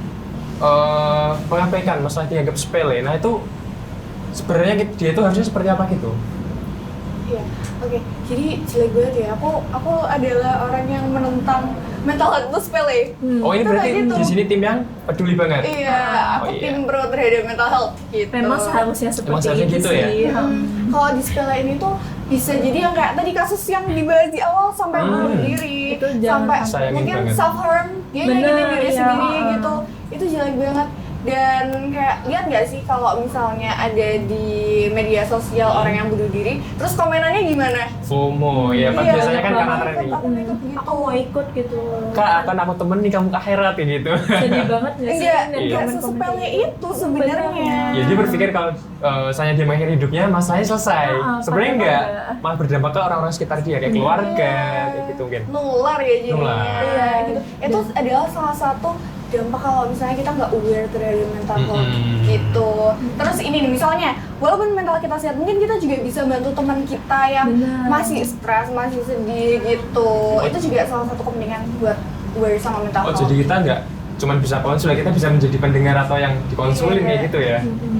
[SPEAKER 1] mengabaikan masalah dianggap sepele. Nah itu sebenarnya dia itu harusnya seperti apa gitu?
[SPEAKER 3] Iya, oke. Jadi jelek banget ya. Aku adalah orang yang menentang mental health itu sepele.
[SPEAKER 1] Oh ini
[SPEAKER 3] Itu
[SPEAKER 1] berarti
[SPEAKER 3] kayak gitu.
[SPEAKER 1] di sini tim yang peduli banget.
[SPEAKER 3] Iya, aku
[SPEAKER 1] Oh, iya.
[SPEAKER 3] tim pro terhadap mental health gitu.
[SPEAKER 2] Memang seharusnya seperti
[SPEAKER 1] seharusnya
[SPEAKER 2] itu
[SPEAKER 1] gitu
[SPEAKER 2] sih.
[SPEAKER 1] ya?
[SPEAKER 3] Kalau di sepele ini tuh bisa jadi yang kayak tadi kasus yang dibahas di awal sampai bunuh diri,
[SPEAKER 2] Itu jangan
[SPEAKER 3] sampai
[SPEAKER 1] sayangin
[SPEAKER 3] mungkin
[SPEAKER 1] banget.
[SPEAKER 3] self harm, dia
[SPEAKER 2] Bener,
[SPEAKER 3] nyakitin diri
[SPEAKER 2] iya.
[SPEAKER 3] sendiri gitu. Itu jelek banget. Dan kayak lihat nggak sih kalau misalnya ada di media sosial orang yang bunuh diri, terus komenannya gimana?
[SPEAKER 1] FOMO ya, kan
[SPEAKER 3] Iya,
[SPEAKER 1] biasanya kan karena
[SPEAKER 3] aku
[SPEAKER 1] trending.
[SPEAKER 3] ikut gitu.
[SPEAKER 2] Aku mau ikut gitu.
[SPEAKER 1] Kak, akan aku temenin kamu ke akhirat ya gitu.
[SPEAKER 2] Sedih banget nggak sih?
[SPEAKER 3] Enggak,
[SPEAKER 2] ngeliat
[SPEAKER 3] enggak
[SPEAKER 2] komen-komen
[SPEAKER 3] sesepele
[SPEAKER 2] kayak gitu?
[SPEAKER 3] itu sebenarnya.
[SPEAKER 1] Ya dia berpikir kalau misalnya dia mengakhiri hidupnya, masalahnya selesai. Sebenarnya
[SPEAKER 2] padahal
[SPEAKER 1] enggak,
[SPEAKER 2] enggak.
[SPEAKER 1] malah berdampak ke orang-orang sekitar dia kayak keluarga, kayak gitu mungkin.
[SPEAKER 3] Nular ya jadinya.
[SPEAKER 1] Nular.
[SPEAKER 3] Iya, gitu. Itu adalah salah satu dampak kalau misalnya kita nggak aware terhadap mental health gitu. Terus ini nih misalnya, walaupun mental kita sehat, mungkin kita juga bisa bantu teman kita yang
[SPEAKER 2] Benar.
[SPEAKER 3] masih stres, masih sedih gitu. Itu juga salah satu kepentingan buat aware sama mental
[SPEAKER 1] Oh
[SPEAKER 3] health.
[SPEAKER 1] jadi kita nggak cuman bisa konsul, kita bisa menjadi pendengar atau yang dikonsulin
[SPEAKER 3] Iya.
[SPEAKER 1] kayak gitu ya.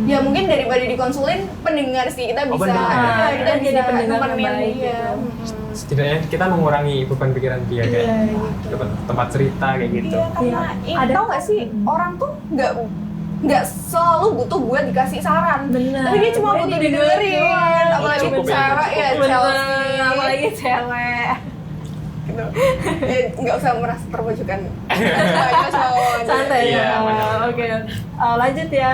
[SPEAKER 3] Ya mungkin daripada dikonsulin, pendengar sih kita
[SPEAKER 1] Oh,
[SPEAKER 3] bisa.
[SPEAKER 1] pendengar.
[SPEAKER 3] Kita
[SPEAKER 2] Jadi
[SPEAKER 3] bisa
[SPEAKER 2] pendengar yang
[SPEAKER 3] nemenin
[SPEAKER 2] baik
[SPEAKER 3] dia.
[SPEAKER 2] gitu.
[SPEAKER 1] Setidaknya kita mengurangi beban pikiran dia kayak
[SPEAKER 3] Iya, gitu.
[SPEAKER 1] dapat tempat cerita kayak gitu.
[SPEAKER 3] Iya, karena
[SPEAKER 2] Ada-
[SPEAKER 3] tau gak sih, orang tuh nggak selalu butuh buat dikasih saran.
[SPEAKER 2] Bener.
[SPEAKER 3] Tapi dia cuma butuh didengerin, apalagi
[SPEAKER 1] Cukup ya,
[SPEAKER 3] cewek ya,
[SPEAKER 1] cukup.
[SPEAKER 3] Chelsea.
[SPEAKER 2] Apalagi cewek.
[SPEAKER 3] Gitu. Ya, nggak usah merasa terpojokan. Banyak cowok.
[SPEAKER 2] Santai
[SPEAKER 1] Iya,
[SPEAKER 2] ya.
[SPEAKER 1] benar.
[SPEAKER 2] Oke. Lanjut ya.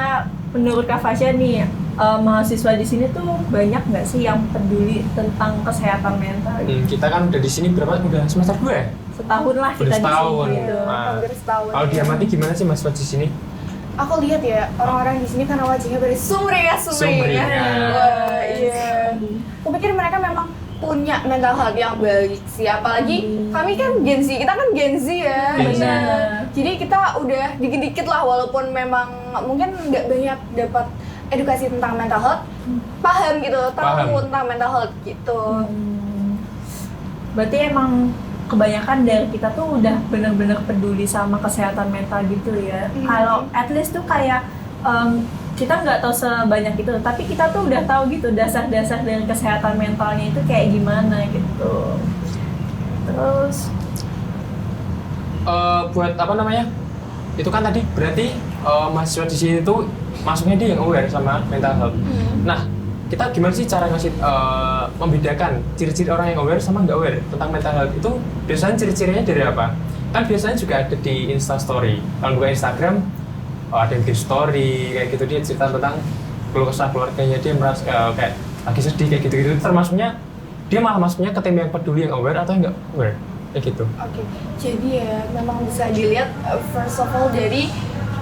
[SPEAKER 2] Menurut Kak Fasya nih, mahasiswa di sini tuh banyak nggak sih yang peduli tentang kesehatan mental?
[SPEAKER 1] Kita kan udah di sini berapa? Udah semester 2 ya?
[SPEAKER 2] Setahun lah
[SPEAKER 1] Udah
[SPEAKER 2] kita di
[SPEAKER 1] setahun.
[SPEAKER 2] sini. Gitu.
[SPEAKER 1] Nah,
[SPEAKER 3] Hampir setahun.
[SPEAKER 1] kalau diamati gimana sih mahasiswa di sini?
[SPEAKER 3] Aku lihat ya, orang-orang di sini karena wajahnya pada sumringah.
[SPEAKER 1] Sumringah.
[SPEAKER 3] Wah, iya. Aku pikir mereka memang punya mental health yang baik sih, apalagi kami kan Gen Z, kita kan Gen Z ya.
[SPEAKER 1] Gen Z.
[SPEAKER 3] Iya. Jadi kita udah dikit-dikit lah, walaupun memang mungkin nggak banyak dapat edukasi tentang mental health, paham gitu, tahu
[SPEAKER 1] Paham.
[SPEAKER 3] tentang mental health gitu.
[SPEAKER 2] Berarti emang kebanyakan dari kita tuh udah bener-bener peduli sama kesehatan mental gitu ya. Kalau at least tuh kayak kita nggak tahu sebanyak itu, tapi kita tuh udah tahu gitu dasar-dasar dari kesehatan mentalnya itu kayak gimana gitu. Terus
[SPEAKER 1] Buat apa namanya? Itu kan tadi berarti mahasiswa di sini tuh masuknya dia yang aware sama mental health. Nah, kita gimana sih cara ngasih membedakan ciri-ciri orang yang aware sama nggak aware tentang mental health itu? Biasanya ciri-cirinya dari apa? kan biasanya juga ada di Instastory. Kalau buka Instagram, ada yang bikin story kayak gitu, dia cerita tentang keluh kesah keluarganya, dia merasa kayak lagi sedih kayak gitu-gitu. Termasuknya dia malah masuknya ke tim yang peduli, yang aware atau yang nggak aware kayak gitu.
[SPEAKER 3] Oke, jadi ya memang bisa dilihat first of all dari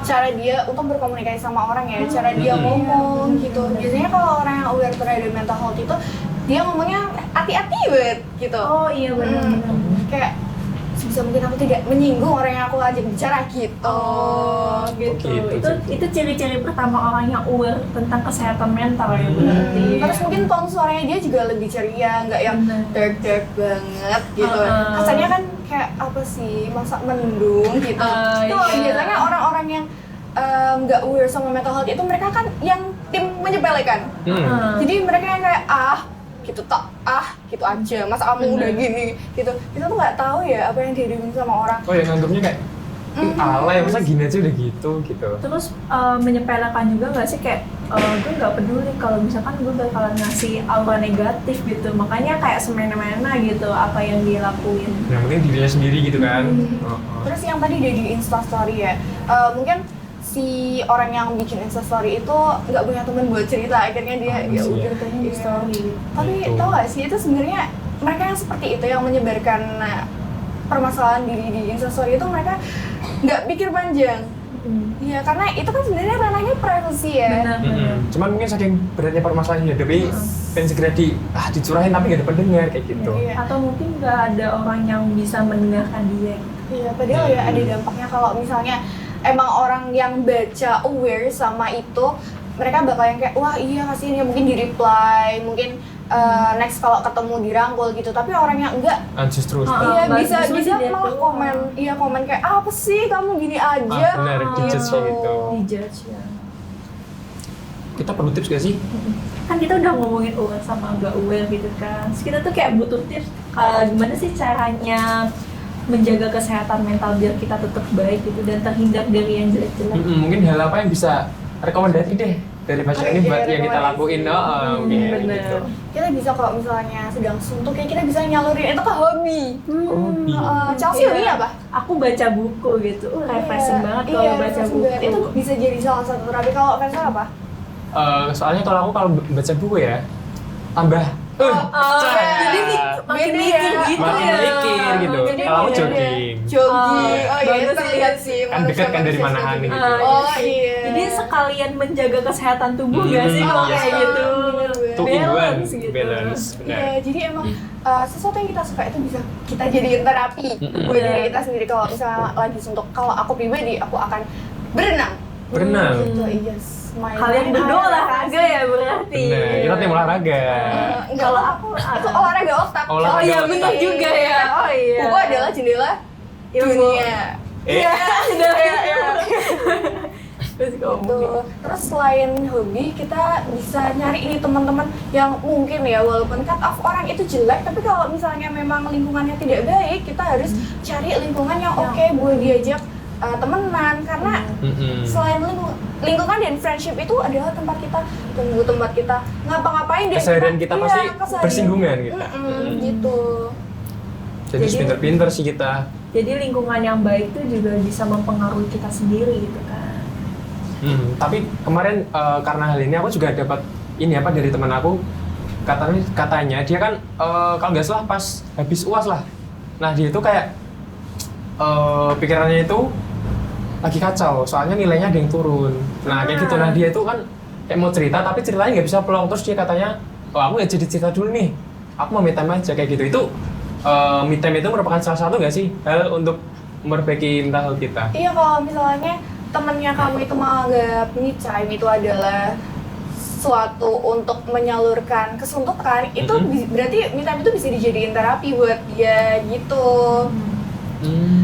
[SPEAKER 3] cara dia untuk berkomunikasi sama orang ya, cara dia ngomong gitu. Biasanya kalau orang yang aware terhadap mental health itu dia ngomongnya hati-hati banget gitu.
[SPEAKER 2] Oh iya benar-benar.
[SPEAKER 3] Kayak sebisa mungkin aku tidak menyinggung orang yang aku ajak bicara gitu.
[SPEAKER 2] Oh gitu.
[SPEAKER 1] gitu.
[SPEAKER 2] Itu ciri-ciri pertama orang yang aware tentang kesehatan mental ya berarti.
[SPEAKER 3] Terus mungkin tone suaranya dia juga lebih ceria, nggak yang dark banget gitu. Kesannya kan kayak apa sih, masa mendung gitu. Itu
[SPEAKER 2] Iya.
[SPEAKER 3] biasanya orang-orang yang nggak aware sama mental health itu mereka kan yang tim menyepelekan. Jadi mereka yang kayak gitu gitu aja, masa kamu udah gini gitu. Kita tuh nggak tahu ya apa yang dihadapin sama orang.
[SPEAKER 1] Oh ya, nganggapnya kayak alay, masa gini aja udah gitu.
[SPEAKER 2] Terus menyepelekan juga nggak sih kayak gue nggak peduli kalau misalkan gue bakalan ngasih aura negatif gitu, makanya kayak semena-mena gitu apa yang dia lakuin.
[SPEAKER 1] Yang penting dirinya sendiri gitu kan.
[SPEAKER 3] Terus yang tadi udah di Instastory ya, mungkin si orang yang bikin Instastory itu nggak punya teman buat cerita, akhirnya dia ya udah
[SPEAKER 2] Ceritanya di story.
[SPEAKER 3] Tapi
[SPEAKER 1] Gitu.
[SPEAKER 3] tau gak sih, itu sebenarnya mereka yang seperti itu yang menyebarkan permasalahan diri di Instastory itu mereka nggak pikir panjang. Iya, karena itu kan sebenarnya ranahnya privacy ya.
[SPEAKER 2] Benar-benar.
[SPEAKER 1] Cuman mungkin saking beratnya permasalahan yang dihadapi, pengen segera dicurahin tapi nggak ada pendengar kayak gitu.
[SPEAKER 3] Iya.
[SPEAKER 2] Atau mungkin nggak ada orang yang bisa mendengarkan dia.
[SPEAKER 3] Iya, padahal ya ada dampaknya kalau misalnya emang orang yang baca aware sama itu, mereka bakal yang kayak, wah iya kasihin ya, mungkin di-reply, mungkin next kalau ketemu dirangkul gitu. Tapi orang yang enggak,
[SPEAKER 1] Justru
[SPEAKER 3] iya bisa
[SPEAKER 2] justru dia
[SPEAKER 3] malah
[SPEAKER 2] tuh,
[SPEAKER 3] komen kayak, apa sih kamu gini aja,
[SPEAKER 1] benar, dijudge gitu.
[SPEAKER 2] Dijudge ya.
[SPEAKER 1] Kita perlu tips gak sih?
[SPEAKER 2] Kan kita udah ngomongin aware sama nggak aware gitu kan. Terus kita tuh kayak butuh tips gimana sih caranya menjaga kesehatan mental biar kita tetap baik gitu dan terhindar dari yang jelek-jelek.
[SPEAKER 1] Mungkin hal apa yang bisa rekomendasi deh dari pasien ini buat yang kita lakuin.
[SPEAKER 2] Bener.
[SPEAKER 1] Gitu.
[SPEAKER 3] Kita bisa kalau misalnya sedang suntuk ya kita bisa nyalurin itu ke hobi.
[SPEAKER 1] Hobi.
[SPEAKER 3] Chelsea hobi apa?
[SPEAKER 2] Aku baca buku gitu, refreshing banget kalau baca
[SPEAKER 3] refreshing
[SPEAKER 2] buku.
[SPEAKER 3] banget. Itu bisa jadi salah satu terapi. Kalau Vanessa apa?
[SPEAKER 1] Soalnya kalau baca buku ya, tambah
[SPEAKER 2] Jadi makin
[SPEAKER 3] Beda
[SPEAKER 2] mikir
[SPEAKER 3] ya.
[SPEAKER 2] gitu
[SPEAKER 1] makin
[SPEAKER 2] ya.
[SPEAKER 1] mikir gitu.
[SPEAKER 3] Jadi
[SPEAKER 1] Kalau aku
[SPEAKER 3] beda.
[SPEAKER 1] jogging,
[SPEAKER 3] Jogging, oh iya
[SPEAKER 2] bagus
[SPEAKER 3] terlihat sih.
[SPEAKER 1] kan dekat kan dari
[SPEAKER 3] manusia
[SPEAKER 1] Manahan
[SPEAKER 3] jogging.
[SPEAKER 1] gitu.
[SPEAKER 3] Oh iya.
[SPEAKER 2] Jadi sekalian menjaga kesehatan tubuh nggak sih kalau
[SPEAKER 1] iya.
[SPEAKER 2] kayak gitu?
[SPEAKER 1] Two in one,
[SPEAKER 2] Balance gitu.
[SPEAKER 1] balance, benar.
[SPEAKER 3] Iya, jadi emang sesuatu yang kita suka itu bisa kita jadiin terapi buat diri kita sendiri. Kalau misalnya lagi suntuk, kalau aku pribadi, aku akan berenang.
[SPEAKER 1] Berenang.
[SPEAKER 3] Itu yes.
[SPEAKER 2] Kalian berdua olahraga ya berarti.
[SPEAKER 1] Benar, kita tim olahraga.
[SPEAKER 3] Kalau aku itu olahraga otak.
[SPEAKER 1] Olahraga
[SPEAKER 2] Oh iya
[SPEAKER 1] otak.
[SPEAKER 2] benar juga ya. Oh iya.
[SPEAKER 3] Buku adalah jendela
[SPEAKER 2] Ilmu.
[SPEAKER 3] dunia.
[SPEAKER 2] Iya, sudah ya. Terus
[SPEAKER 3] Gitu. Terus selain hobi, kita bisa nyari ini teman-teman yang mungkin ya walaupun cut off orang itu jelek, tapi kalau misalnya memang lingkungannya tidak baik, kita harus cari lingkungan yang oke buat diajak temenan, karena selain lingkungan dan friendship itu adalah tempat kita tunggu, tempat kita ngapa-ngapain deh.
[SPEAKER 1] Keseharian kita
[SPEAKER 3] Iya,
[SPEAKER 1] pasti
[SPEAKER 3] keseharian.
[SPEAKER 1] bersinggungan kita.
[SPEAKER 3] Gitu.
[SPEAKER 1] Jadi pinter-pinter sih kita.
[SPEAKER 2] Jadi lingkungan yang baik tuh juga bisa mempengaruhi kita sendiri gitu kan.
[SPEAKER 1] Tapi kemarin karena hal ini aku juga dapat ini apa dari teman aku, katanya dia kan kalau nggak salah pas habis UAS lah. Nah dia itu kayak pikirannya itu lagi kacau, soalnya nilainya ada yang turun. Nah kayak gitu, nah dia itu kan kayak mau cerita tapi ceritanya nggak bisa plong, terus dia katanya, oh aku nggak jadi cerita dulu nih, aku mau me time aja kayak gitu. Itu me time itu merupakan salah satu nggak sih hal untuk memperbaiki mental health kita?
[SPEAKER 3] Iya, kalau misalnya temennya kamu itu menganggap me time itu adalah suatu untuk menyalurkan kesuntukan, itu berarti me time itu bisa dijadiin terapi buat dia gitu.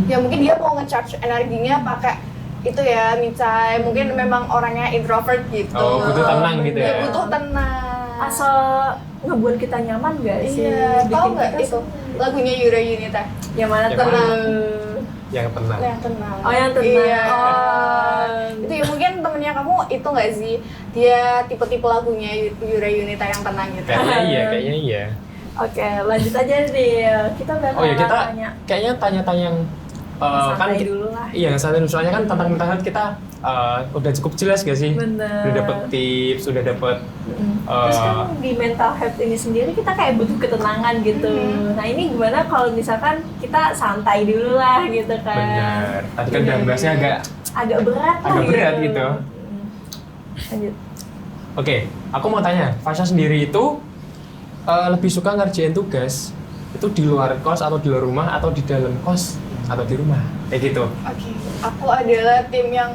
[SPEAKER 3] Ya mungkin dia mau nge-charge energinya pakai itu ya me time, mungkin memang orangnya introvert gitu.
[SPEAKER 1] Oh, butuh tenang gitu ya?
[SPEAKER 3] Butuh tenang.
[SPEAKER 2] Asal ngebuat kita nyaman gak sih?
[SPEAKER 3] Iya, tahu nggak
[SPEAKER 2] kita
[SPEAKER 3] itu lagunya Yura Yunita?
[SPEAKER 2] yang mana
[SPEAKER 1] Yang
[SPEAKER 2] tenang?
[SPEAKER 1] Yang tenang.
[SPEAKER 3] Yang tenang.
[SPEAKER 2] Oh yang tenang.
[SPEAKER 3] Iya.
[SPEAKER 2] Oh.
[SPEAKER 3] Itu ya mungkin temennya kamu itu nggak sih, dia tipe-tipe lagunya Yura Yunita yang tenang gitu.
[SPEAKER 1] Kayaknya iya.
[SPEAKER 2] Oke, lanjut aja nih. Kita bakal
[SPEAKER 1] Oh ya, kita
[SPEAKER 2] tanya.
[SPEAKER 1] kayaknya tanya-tanya yang kan
[SPEAKER 2] santai dulu lah.
[SPEAKER 1] iya santai dulu, soalnya kan tentang mental health kita udah cukup jelas gak sih?
[SPEAKER 2] Bener.
[SPEAKER 1] Udah dapet tips, udah dapet
[SPEAKER 2] Terus kan di mental health ini sendiri kita kayak butuh ketenangan gitu. Nah ini gimana kalau misalkan kita santai dulu lah gitu kan?
[SPEAKER 1] bener. Tadi kan udah bahasnya
[SPEAKER 2] agak berat lah
[SPEAKER 1] agak berat gitu.
[SPEAKER 2] Lanjut.
[SPEAKER 1] Oke, aku mau tanya, Fasya sendiri itu lebih suka ngerjain tugas itu di luar kos atau di luar rumah atau di dalam kos atau di rumah? Kayak gitu.
[SPEAKER 3] Oke, aku adalah tim yang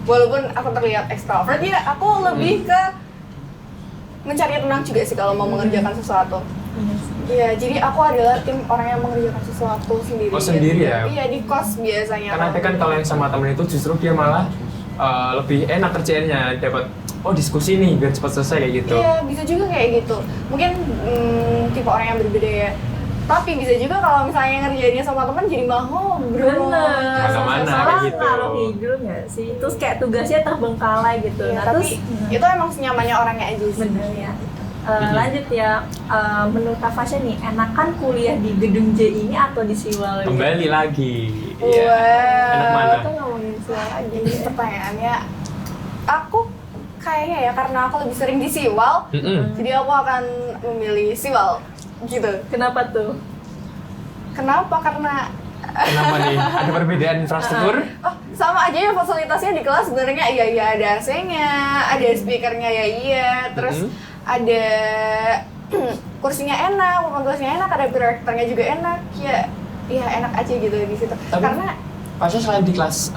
[SPEAKER 3] walaupun aku terlihat ekstrovert ya, aku lebih ke mencari tenang juga sih kalau mau mengerjakan sesuatu. Iya, jadi aku adalah tim orang yang mengerjakan sesuatu sendiri.
[SPEAKER 1] Oh, sendiri ya?
[SPEAKER 3] Iya, di kos biasanya.
[SPEAKER 1] Karena kan kalau yang sama temen itu justru dia malah lebih enak kerjaannya, dapat diskusi nih biar cepat selesai kayak gitu.
[SPEAKER 3] Iya, bisa juga kayak gitu. Mungkin tipe orang yang berbeda ya. Tapi bisa juga kalau misalnya ngerjainnya sama teman jadi malah ngobrol.
[SPEAKER 2] Bener.
[SPEAKER 1] Mana-mana
[SPEAKER 2] Soalnya
[SPEAKER 1] kayak gitu.
[SPEAKER 2] ngaruh tidur nggak sih? Terus kayak tugasnya terbengkalai gitu.
[SPEAKER 3] Iya,
[SPEAKER 2] Nah,
[SPEAKER 3] tapi
[SPEAKER 2] terus
[SPEAKER 3] itu emang senyamannya orangnya aja sih.
[SPEAKER 2] bener ya. Lanjut ya, menurut Kak Fasya nih, enakan kuliah di gedung J ini atau di Siwal?
[SPEAKER 1] Kembali lagi. Iya.
[SPEAKER 3] Wow.
[SPEAKER 1] Enak mana?
[SPEAKER 2] Kita ngomongin Siwal aja.
[SPEAKER 3] Ini pertanyaannya, aku kayaknya ya karena aku lebih sering di Siwal, jadi aku akan memilih Siwal gitu.
[SPEAKER 2] Kenapa tuh?
[SPEAKER 3] Kenapa? Karena
[SPEAKER 1] Kenapa nih? Ada perbedaan infrastruktur?
[SPEAKER 3] oh, sama aja ya fasilitasnya di kelas sebenarnya iya ada AC-nya, ada speakernya ya iya, terus ada kursinya enak, papan tulisnya enak, ada proyektornya juga enak, ya enak aja gitu di situ.
[SPEAKER 1] Tapi
[SPEAKER 3] Karena
[SPEAKER 1] Fasya selain di kelas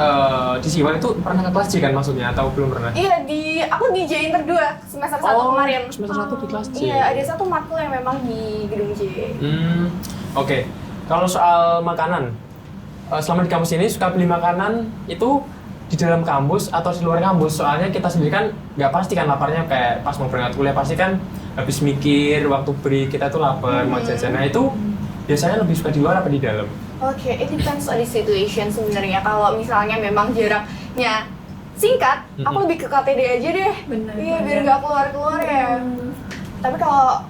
[SPEAKER 1] di Siwal itu pernah ke kelas J kan maksudnya atau belum pernah?
[SPEAKER 3] iya aku di J Inter 2 semester 1 kemarin.
[SPEAKER 1] Semester 1 di kelas J.
[SPEAKER 3] Iya, ada satu matkul yang memang di gedung J.
[SPEAKER 1] Oke. Kalau soal makanan, selama di kampus ini suka beli makanan itu di dalam kampus atau di luar kampus? Soalnya kita sendiri kan nggak pasti kan laparnya kayak pas mau berangkat kuliah, pasti kan habis mikir waktu break kita tuh lapar mau jajan. Nah itu biasanya lebih suka di luar apa di dalam?
[SPEAKER 3] Oke, it depends on the situation sebenarnya. Kalau misalnya memang jaraknya singkat, aku lebih ke KTD aja deh.
[SPEAKER 2] Bener,
[SPEAKER 3] Iya,
[SPEAKER 2] bener.
[SPEAKER 3] biar nggak keluar-keluar ya. Tapi kalau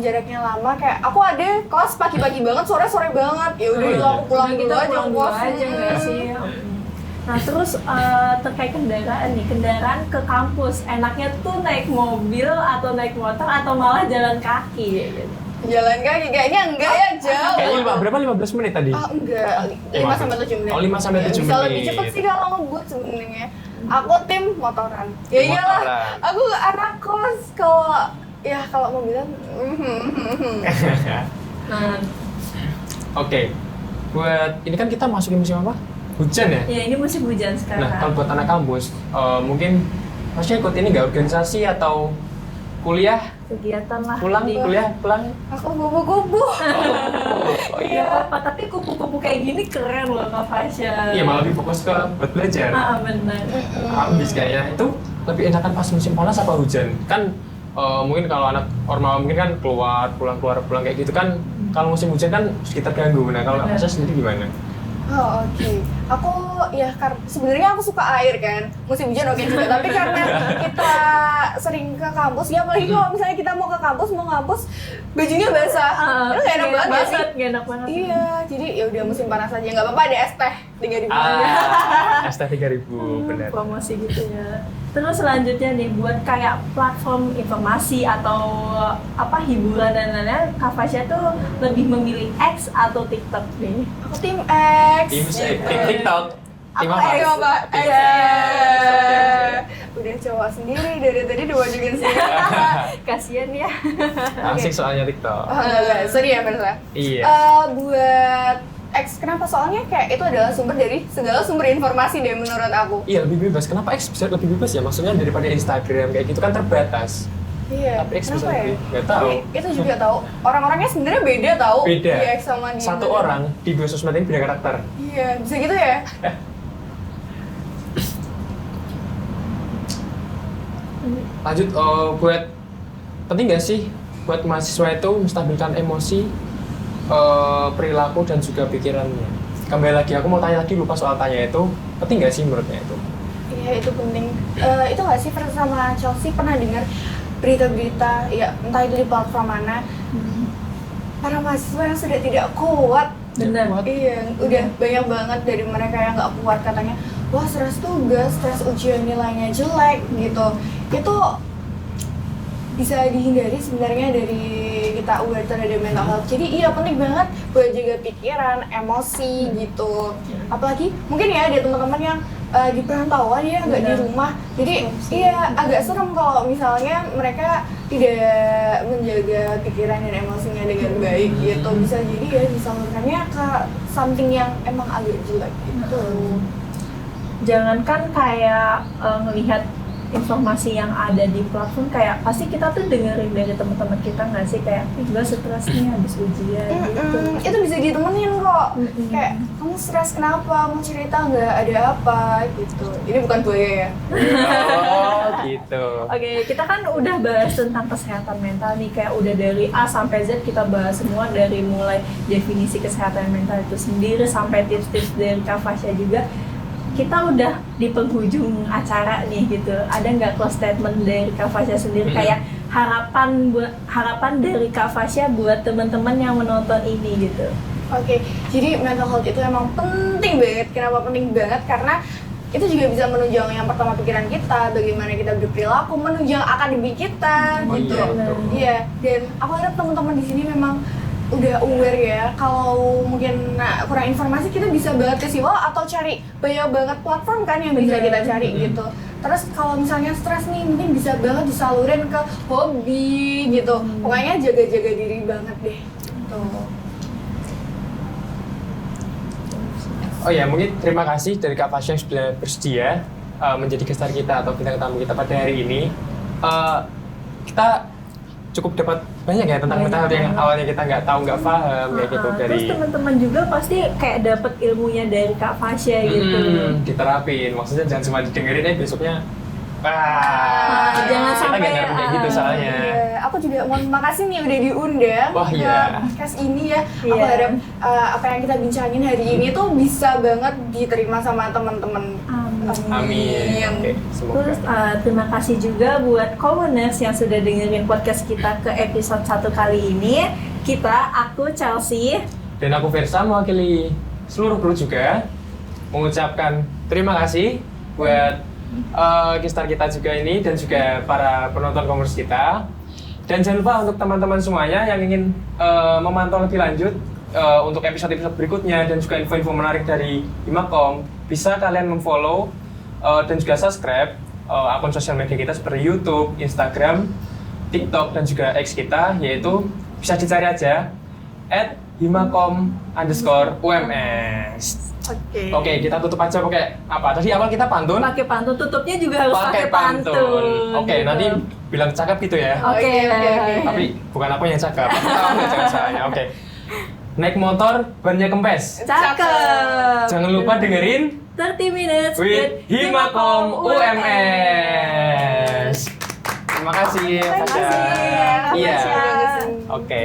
[SPEAKER 3] jaraknya lama, kayak aku ada kelas pagi-pagi banget, sore-sore banget. Ya udah
[SPEAKER 1] Oh,
[SPEAKER 3] itu
[SPEAKER 1] iya.
[SPEAKER 3] aku pulang
[SPEAKER 2] Nah,
[SPEAKER 3] dulu
[SPEAKER 2] kita
[SPEAKER 3] aja
[SPEAKER 2] pulang dulu
[SPEAKER 3] kos.
[SPEAKER 2] aja nggak sih? Nah terus terkait kendaraan nih, kendaraan ke kampus, enaknya tuh naik mobil atau naik motor atau malah jalan kaki gitu?
[SPEAKER 3] Jalan kaki kayaknya enggak ya, jauh.
[SPEAKER 1] Kayaknya berapa 15 menit tadi?
[SPEAKER 3] Ah, enggak, 5 sampai 7 menit.
[SPEAKER 1] Oh, 5 sampai 7
[SPEAKER 3] Bisa lebih
[SPEAKER 1] menit.
[SPEAKER 3] cepet sih kalau ngebut sebenarnya. Aku tim motoran. Ya iyalah,
[SPEAKER 1] Motoran.
[SPEAKER 3] aku anak kos kalau mobilan.
[SPEAKER 2] Nah,
[SPEAKER 1] Oke. Buat ini kan kita masukin musim apa? Hujan ya?
[SPEAKER 2] ya ini musim hujan sekarang.
[SPEAKER 1] Nah, kalau buat anak kampus, mungkin Masnya ikut ini nggak organisasi atau kuliah,
[SPEAKER 2] Kegiatan lah.
[SPEAKER 1] pulang,
[SPEAKER 2] Di-
[SPEAKER 1] kuliah, pulang?
[SPEAKER 3] Aku kubu-kubu.
[SPEAKER 1] Oh
[SPEAKER 2] Iya apa, tapi kupu-kupu kayak gini keren loh Kak Fasya.
[SPEAKER 1] Iya, malah lebih fokus ke buat belajar.
[SPEAKER 2] Benar.
[SPEAKER 1] Habis kayaknya itu lebih enakan pas musim panas apa hujan? Kan mungkin kalau anak normal mungkin kan pulang kayak gitu kan. Kalau musim hujan kan sekitar ganggu. Nah, kalau
[SPEAKER 2] Benar.
[SPEAKER 1] Masnya sendiri gimana?
[SPEAKER 3] Oh, oke. Aku ya sebenarnya aku suka air kan. Musim hujan oke juga, tapi karena kita sering ke kampus, ya apalagi kalau misalnya kita mau ke kampus, mau ngampus, bajunya basah. Itu gak enak banget ya sih?
[SPEAKER 2] Gak enak banget.
[SPEAKER 3] Iya, jadi ya udah musim panas aja, nggak apa-apa ada es teh 3.000 aja.
[SPEAKER 1] ST 3000, benar.
[SPEAKER 2] Promosi gitu ya. Terus selanjutnya nih buat kayak platform informasi atau apa hiburan dan lain-lain, Kak Fasya tuh lebih memilih X atau TikTok nih?
[SPEAKER 3] Aku tim X.
[SPEAKER 1] Tim
[SPEAKER 3] gitu.
[SPEAKER 1] TikTok. Tim
[SPEAKER 3] Aku
[SPEAKER 1] apa?
[SPEAKER 3] X apa?
[SPEAKER 1] Tim
[SPEAKER 3] X.
[SPEAKER 1] X.
[SPEAKER 3] Udah cowok sendiri dari tadi diwajibin sih.
[SPEAKER 2] Kasian ya.
[SPEAKER 1] Asik soalnya TikTok.
[SPEAKER 3] Oh, enggak. Sorry ya Mirsa.
[SPEAKER 1] Iya.
[SPEAKER 3] Buat X, kenapa? Soalnya kayak itu adalah sumber dari segala sumber informasi deh menurut aku.
[SPEAKER 1] Iya, lebih bebas. Kenapa X bisa lebih bebas ya? Maksudnya daripada Instagram kayak gitu kan terbatas.
[SPEAKER 3] Iya.
[SPEAKER 1] Tapi X bisa
[SPEAKER 3] kenapa ya?
[SPEAKER 1] lebih. Nggak tahu.
[SPEAKER 3] Tapi itu juga tahu. Orang-orangnya sebenarnya beda tahu.
[SPEAKER 1] Beda.
[SPEAKER 3] Di X sama di
[SPEAKER 1] Satu orang di dua sosmed ini beda karakter.
[SPEAKER 3] Iya, bisa gitu ya?
[SPEAKER 1] Lanjut, buat penting nggak sih buat mahasiswa itu menstabilkan emosi, perilaku dan juga pikirannya? Kembali lagi, aku mau tanya lagi lupa soal tanya itu, penting nggak sih menurutnya itu?
[SPEAKER 3] Iya, itu penting. Itu nggak sih sama Chelsea pernah dengar berita-berita, ya entah itu di platform mana, para mahasiswa yang sudah tidak kuat
[SPEAKER 2] Bener.
[SPEAKER 1] Kuat.
[SPEAKER 3] Iya, udah banyak banget dari mereka yang nggak kuat katanya, wah stres tugas, stres ujian nilainya jelek gitu. Itu bisa dihindari sebenarnya dari kita aware terhadap mental health. Jadi iya penting banget buat jaga pikiran, emosi gitu. Apalagi mungkin ya ada teman-teman yang di perantauan ya, nggak di rumah. Jadi iya agak serem kalau misalnya mereka tidak menjaga pikiran dan emosinya dengan baik gitu. Bisa jadi ya disalurkannya ke something yang emang agak jelek gitu.
[SPEAKER 2] Jangankan kayak ngelihat informasi yang ada di platform, kayak pasti kita tuh dengerin dari teman-teman kita nggak sih, kayak gue stres nih habis ujian gitu.
[SPEAKER 3] Itu bisa ditemenin kok. Kayak kamu stres kenapa? Mau cerita nggak? Ada apa? Gitu. Ini bukan buaya ya.
[SPEAKER 1] Oh gitu.
[SPEAKER 2] Oke, kita kan udah bahas tentang kesehatan mental nih, kayak udah dari A sampai Z kita bahas semua, dari mulai definisi kesehatan mental itu sendiri sampai tips-tips dari Kak Fasya juga. Kita udah di penghujung acara nih gitu. Ada nggak close statement dari Kak Fasya sendiri, kayak harapan dari Kak Fasya buat teman-teman yang menonton ini gitu?
[SPEAKER 3] Oke, jadi mental health itu emang penting banget. Kenapa penting banget? Karena itu juga bisa menunjang yang pertama pikiran kita, bagaimana kita berperilaku, menunjang akademik kita
[SPEAKER 1] Oh,
[SPEAKER 3] gitu.
[SPEAKER 1] iya, betul.
[SPEAKER 3] Iya, dan aku harap teman-teman di sini memang udah aware ya. Kalau mungkin kurang informasi, kita bisa banget ke Siwa atau cari banyak banget platform kan yang bisa kita cari gitu. Terus kalau misalnya stres nih, mungkin bisa banget disalurin ke hobi gitu. Pokoknya jaga-jaga diri banget deh. Gitu.
[SPEAKER 1] Oh ya, mungkin terima kasih dari Kak Fasya yang sudah bersedia menjadi gestar kita atau bintang tamu kita pada hari ini. Kita cukup dapat banyak ya tentang mental health yang awalnya kita nggak tahu, nggak paham kayak gitu dari.
[SPEAKER 2] Terus teman-teman juga pasti kayak dapet ilmunya dari Kak Fasya gitu.
[SPEAKER 1] Diterapin, maksudnya jangan cuma didengerin besoknya.
[SPEAKER 2] Jangan
[SPEAKER 1] kita
[SPEAKER 2] sampai,
[SPEAKER 1] nggak ngerti kayak gitu soalnya.
[SPEAKER 3] Iya, aku juga mau makasih nih udah diundang
[SPEAKER 1] Wah,
[SPEAKER 3] ke
[SPEAKER 1] iya.
[SPEAKER 3] podcast ini ya. Aku
[SPEAKER 2] Iya.
[SPEAKER 3] harap apa yang kita bincangin hari ini tuh bisa banget diterima sama teman-teman.
[SPEAKER 1] Amin. Oke, semoga.
[SPEAKER 2] Terus terima kasih juga buat Commoners yang sudah dengerin podcast kita ke episode 1 kali ini. Aku Chelsea.
[SPEAKER 1] Dan aku Versa mewakili seluruh kru juga mengucapkan terima kasih buat gestar kita juga ini dan juga para penonton Commerce kita. Dan jangan lupa untuk teman-teman semuanya yang ingin memantau lebih lanjut untuk episode-episode berikutnya dan juga info-info menarik dari Himakom, bisa kalian memfollow dan juga subscribe akun sosial media kita seperti YouTube, Instagram, TikTok dan juga X kita, yaitu bisa dicari aja @himakom_UMS. Oke, kita tutup aja pakai apa? Tadi awal kita pantun.
[SPEAKER 2] Pakai pantun, tutupnya juga harus pakai pantun.
[SPEAKER 1] Oke,
[SPEAKER 2] gitu.
[SPEAKER 1] nanti bilang cakep gitu ya.
[SPEAKER 2] Oke.
[SPEAKER 1] Tapi bukan aku yang cakep. Jangan salahnya. Oke. Naik motor, bannya kempes.
[SPEAKER 2] Cakep.
[SPEAKER 1] Jangan lupa dengerin
[SPEAKER 2] 30 minutes
[SPEAKER 1] with Himakom UMS. Terima kasih.
[SPEAKER 3] Terima kasih ya,
[SPEAKER 1] Iya.
[SPEAKER 3] Fasya.
[SPEAKER 1] Oke.